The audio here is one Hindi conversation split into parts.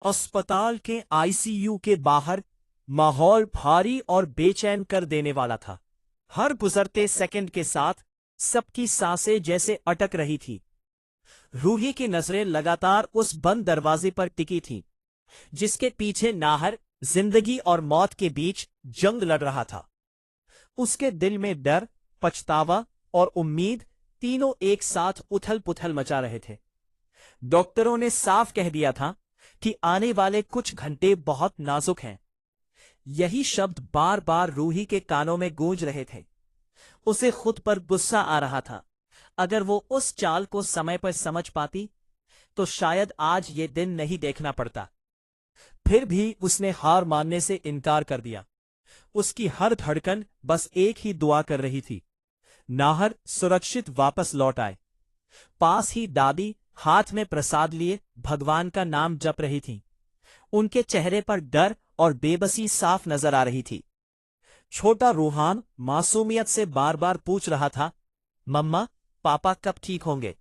अस्पताल के आईसीयू के बाहर माहौल भारी और बेचैन कर देने वाला था। हर गुजरते सेकंड के साथ सबकी सांसें जैसे अटक रही थी। रूही की नजरें लगातार उस बंद दरवाजे पर टिकी थीं, जिसके पीछे नाहर जिंदगी और मौत के बीच जंग लड़ रहा था। उसके दिल में डर, पछतावा और उम्मीद तीनों एक साथ उथल पुथल मचा रहे थे। डॉक्टरों ने साफ कह दिया था कि आने वाले कुछ घंटे बहुत नाजुक हैं। यही शब्द बार बार रूही के कानों में गूंज रहे थे। उसे खुद पर गुस्सा आ रहा था। अगर वो उस चाल को समय पर समझ पाती तो शायद आज ये दिन नहीं देखना पड़ता। फिर भी उसने हार मानने से इनकार कर दिया। उसकी हर धड़कन बस एक ही दुआ कर रही थी, नाहर सुरक्षित वापस लौट आए। पास ही दादी हाथ में प्रसाद लिए भगवान का नाम जप रही थीं। उनके चेहरे पर डर और बेबसी साफ नजर आ रही थी। छोटा रूहान मासूमियत से बार बार पूछ रहा था, मम्मा, पापा कब ठीक होंगे?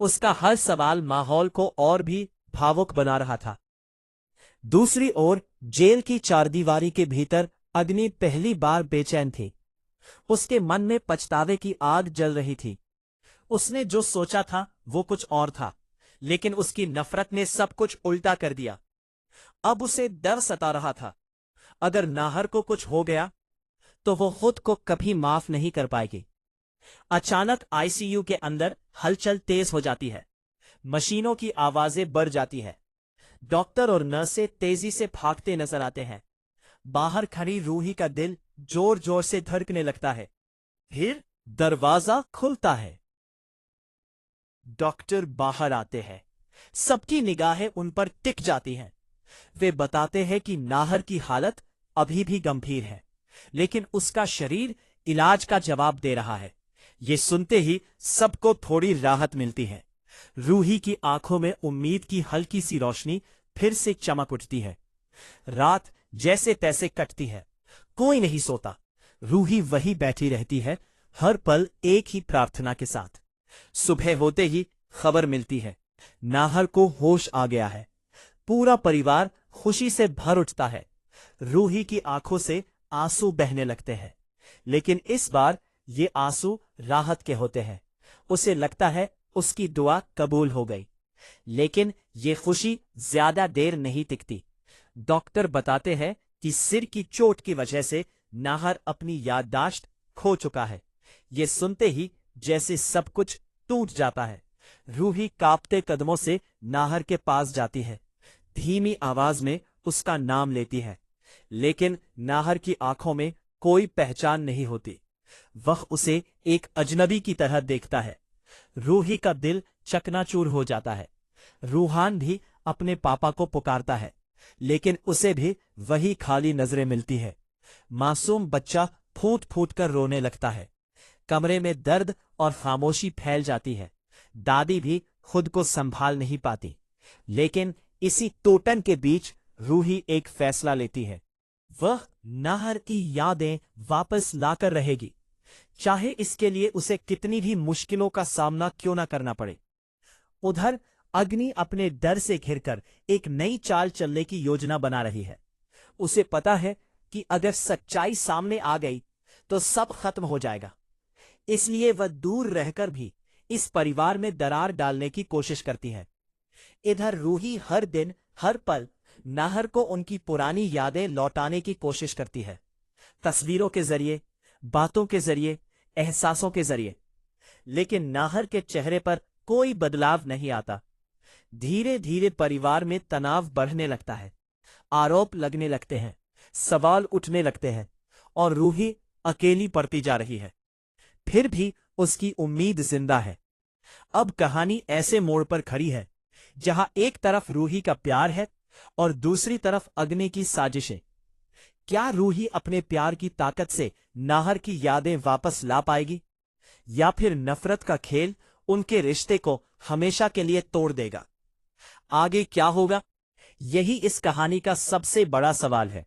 उसका हर सवाल माहौल को और भी भावुक बना रहा था। दूसरी ओर जेल की चारदीवारी के भीतर अग्नि पहली बार बेचैन थी। उसके मन में पछतावे की आग जल रही थी। उसने जो सोचा था वो कुछ और था, लेकिन उसकी नफरत ने सब कुछ उल्टा कर दिया। अब उसे डर सता रहा था। अगर नाहर को कुछ हो गया तो वो खुद को कभी माफ नहीं कर पाएगी। अचानक आईसीयू के अंदर हलचल तेज हो जाती है। मशीनों की आवाजें बढ़ जाती है। डॉक्टर और नर्सें तेजी से भागते नजर आते हैं। बाहर खड़ी रूही का दिल जोर जोर से धड़कने लगता है। फिर दरवाजा खुलता है। डॉक्टर बाहर आते हैं। सबकी निगाहें उन पर टिक जाती हैं। वे बताते हैं कि नाहर की हालत अभी भी गंभीर है, लेकिन उसका शरीर इलाज का जवाब दे रहा है। ये सुनते ही सबको थोड़ी राहत मिलती है। रूही की आंखों में उम्मीद की हल्की सी रोशनी फिर से चमक उठती है। रात जैसे तैसे कटती है। कोई नहीं सोता। रूही वही बैठी रहती है, हर पल एक ही प्रार्थना के साथ। सुबह होते ही खबर मिलती है, नाहर को होश आ गया है। पूरा परिवार खुशी से भर उठता है। रूही की आंखों से आंसू बहने लगते हैं, लेकिन इस बार ये आंसू राहत के होते हैं। उसे लगता है उसकी दुआ कबूल हो गई। लेकिन ये खुशी ज्यादा देर नहीं टिकती। डॉक्टर बताते हैं कि सिर की चोट की वजह से नाहर अपनी याददाश्त खो चुका है। ये सुनते ही जैसे सब कुछ टूट जाता है। रूही कांपते कदमों से नाहर के पास जाती है। धीमी आवाज में उसका नाम लेती है, लेकिन नाहर की आंखों में कोई पहचान नहीं होती। वह उसे एक अजनबी की तरह देखता है। रूही का दिल चकनाचूर हो जाता है। रूहान भी अपने पापा को पुकारता है, लेकिन उसे भी वही खाली नजरें मिलती है। मासूम बच्चा फूट फूट कर रोने लगता है। कमरे में दर्द और खामोशी फैल जाती है। दादी भी खुद को संभाल नहीं पाती। लेकिन इसी टोटन के बीच रूही एक फैसला लेती है। वह नाहर की यादें वापस लाकर रहेगी, चाहे इसके लिए उसे कितनी भी मुश्किलों का सामना क्यों न करना पड़े। उधर अग्नि अपने डर से घिरकर एक नई चाल चलने की योजना बना रही है। उसे पता है कि अगर सच्चाई सामने आ गई तो सब खत्म हो जाएगा। इसलिए वह दूर रहकर भी इस परिवार में दरार डालने की कोशिश करती है। इधर रूही हर दिन हर पल नाहर को उनकी पुरानी यादें लौटाने की कोशिश करती है, तस्वीरों के जरिए, बातों के जरिए, एहसासों के जरिए। लेकिन नाहर के चेहरे पर कोई बदलाव नहीं आता। धीरे धीरे परिवार में तनाव बढ़ने लगता है। आरोप लगने लगते हैं, सवाल उठने लगते हैं और रूही अकेली पड़ती जा रही है। फिर भी उसकी उम्मीद जिंदा है। अब कहानी ऐसे मोड़ पर खड़ी है जहां एक तरफ रूही का प्यार है और दूसरी तरफ अग्नि की साजिशें। क्या रूही अपने प्यार की ताकत से नाहर की यादें वापस ला पाएगी, या फिर नफरत का खेल उनके रिश्ते को हमेशा के लिए तोड़ देगा? आगे क्या होगा, यही इस कहानी का सबसे बड़ा सवाल है।